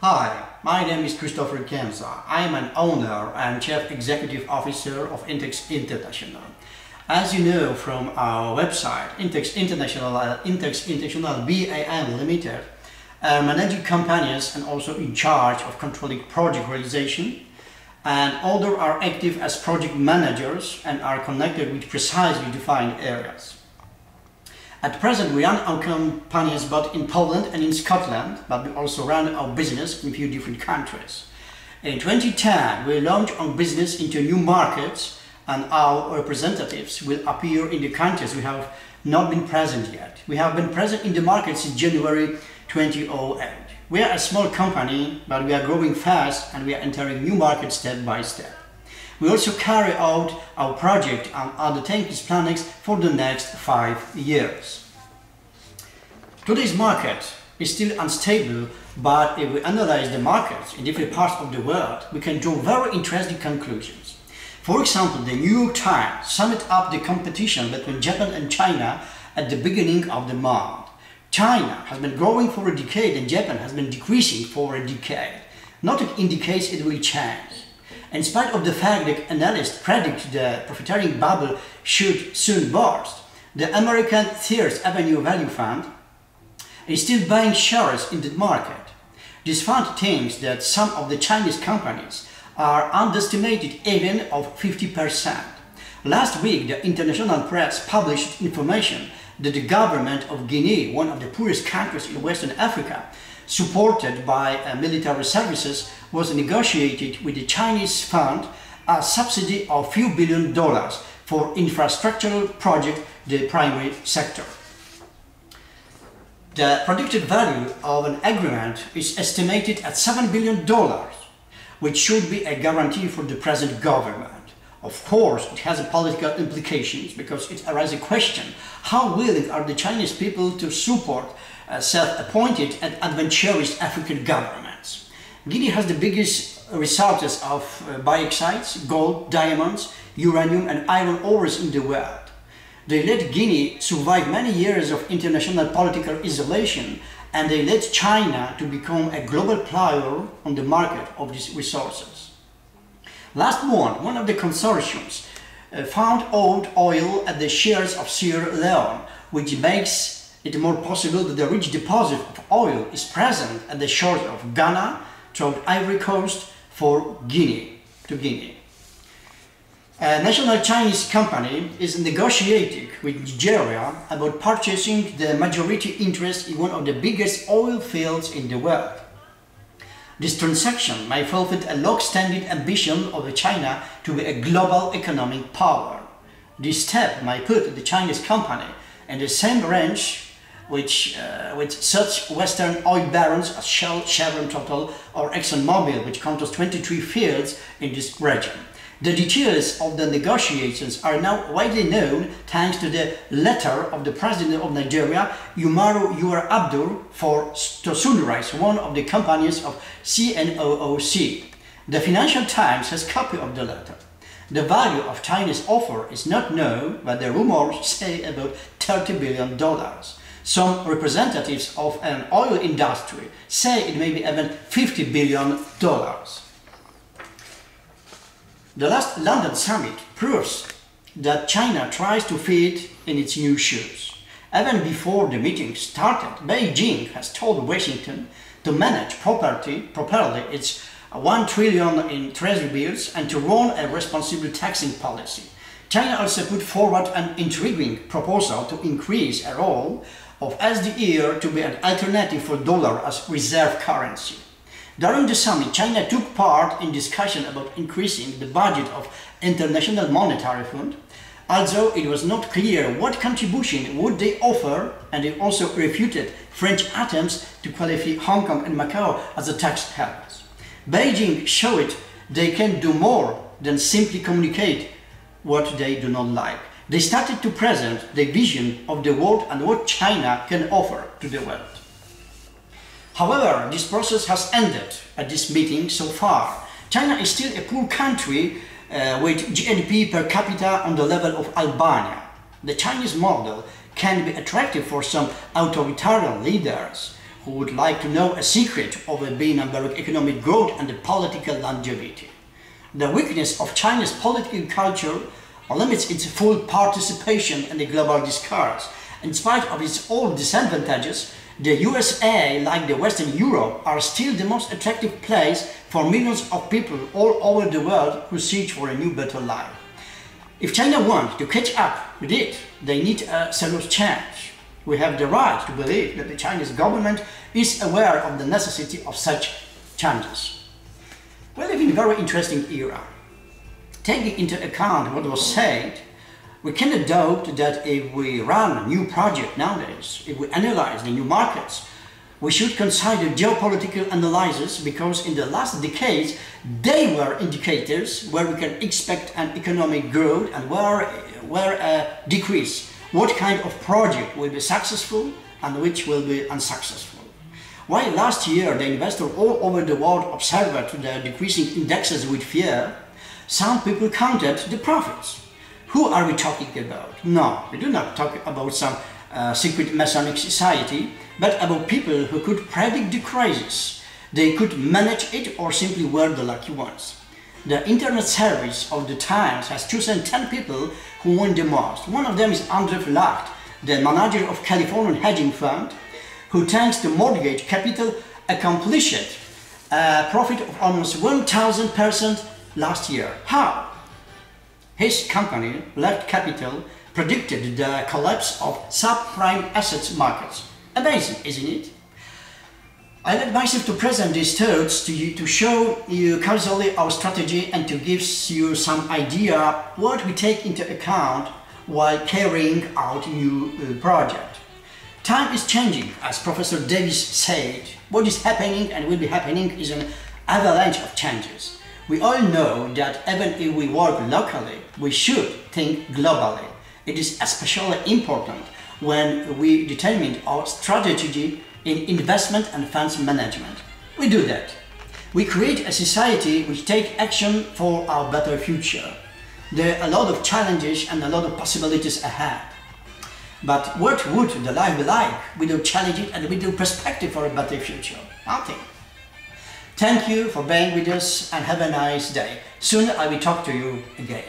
Hi, my name is Christopher Kemsa. I am an owner and Chief Executive Officer of Intex International. As you know from our website, Intex International BAM Limited are managing companies and also in charge of controlling project realization, and others are active as project managers and are connected with precisely defined areas. At present, we run our companies both in Poland and in Scotland, but we also run our business in a few different countries. In 2010, we launched our business into new markets, and our representatives will appear in the countries we have not been present yet. We have been present in the market since January 2008. We are a small company, but we are growing fast and we are entering new markets step by step. We also carry out our project and undertakings plannings for the next 5 years. Today's market is still unstable, but if we analyze the markets in different parts of the world, we can draw very interesting conclusions. For example, the New York Times summed up the competition between Japan and China at the beginning of the month. China has been growing for a decade and Japan has been decreasing for a decade. Nothing indicates it will change. In spite of the fact that analysts predict the profiteering bubble should soon burst, the American Third Avenue Value Fund is still buying shares in the market. This fund thinks that some of the Chinese companies are underestimated even of 50%. Last week, the international press published information that the government of Guinea, one of the poorest countries in Western Africa, supported by military services, was negotiated with the Chinese fund a subsidy of few $1 billion for infrastructural projects in the primary sector. The predicted value of an agreement is estimated at $7 billion, which should be a guarantee for the present government. Of course, it has political implications because it raises a question: how willing are the Chinese people to support self-appointed and adventurous African governments? Guinea has the biggest resources of bauxites, gold, diamonds, uranium and iron ores in the world. They let Guinea survive many years of international political isolation, and they led China to become a global player on the market of these resources. Last month, one of the consortiums found old oil at the shores of Sierra Leone, which makes it more possible that the rich deposit of oil is present at the shores of Ghana, throughout Ivory Coast, for Guinea. A national Chinese company is negotiating with Nigeria about purchasing the majority interest in one of the biggest oil fields in the world. This transaction may fulfill a long-standing ambition of China to be a global economic power. This step may put the Chinese company in the same range with such Western oil barons as Shell, Chevron, Total or ExxonMobil, which controls 23 fields in this region. The details of the negotiations are now widely known thanks to the letter of the President of Nigeria, Umaru Yar'Adua, to sunrise one of the companies of CNOOC. The Financial Times has a copy of the letter. The value of Chinese offer is not known, but the rumors say about $30 billion. Some representatives of an oil industry say it may be even $50 billion. The last London summit proves that China tries to fit in its new shoes. Even before the meeting started, Beijing has told Washington to manage properly its $1 trillion in treasury bills and to run a responsible taxing policy. China also put forward an intriguing proposal to increase a role of SDR to be an alternative for dollar as reserve currency. During the summit, China took part in discussion about increasing the budget of International Monetary Fund, although it was not clear what contribution would they offer, and they also refuted French attempts to qualify Hong Kong and Macau as the tax havens. Beijing showed they can do more than simply communicate what they do not like. They started to present their vision of the world and what China can offer to the world. However, this process has ended at this meeting so far. China is still a poor country with GDP per capita on the level of Albania. The Chinese model can be attractive for some authoritarian leaders who would like to know a secret of a being numeric economic growth and the political longevity. The weakness of China's political culture limits its full participation in the global discourse. In spite of its own disadvantages, the USA, like the Western Europe, are still the most attractive place for millions of people all over the world who search for a new, better life. If China wants to catch up with it, they need a serious change. We have the right to believe that the Chinese government is aware of the necessity of such changes. We live in a very interesting era. Taking into account what was said, we cannot doubt that if we run a new project nowadays, if we analyze the new markets, we should consider geopolitical analysis, because in the last decades they were indicators where we can expect an economic growth and where a decrease. What kind of project will be successful and which will be unsuccessful. While last year the investors all over the world observed the decreasing indexes with fear, some people counted the profits. Who are we talking about? No, we do not talk about some secret Masonic society, but about people who could predict the crisis. They could manage it or simply were the lucky ones. The internet service of the Times has chosen 10 people who won the most. One of them is Andrew Lacht, the manager of Californian hedging fund, who thanks to mortgage capital accomplished a profit of almost 1,000% last year. How? His company, Lacht Capital, predicted the collapse of subprime assets markets. Amazing, isn't it? I let myself to present these thoughts to you to show you causally our strategy and to give you some idea what we take into account while carrying out new project. Time is changing, as Professor Davis said. What is happening and will be happening is an avalanche of changes. We all know that even if we work locally, we should think globally. It is especially important when we determine our strategy in investment and funds management. We do that. We create a society which takes action for our better future. There are a lot of challenges and a lot of possibilities ahead. But what would the life be like without challenges and without perspective for a better future? Nothing. Thank you for being with us and have a nice day. Soon I will talk to you again.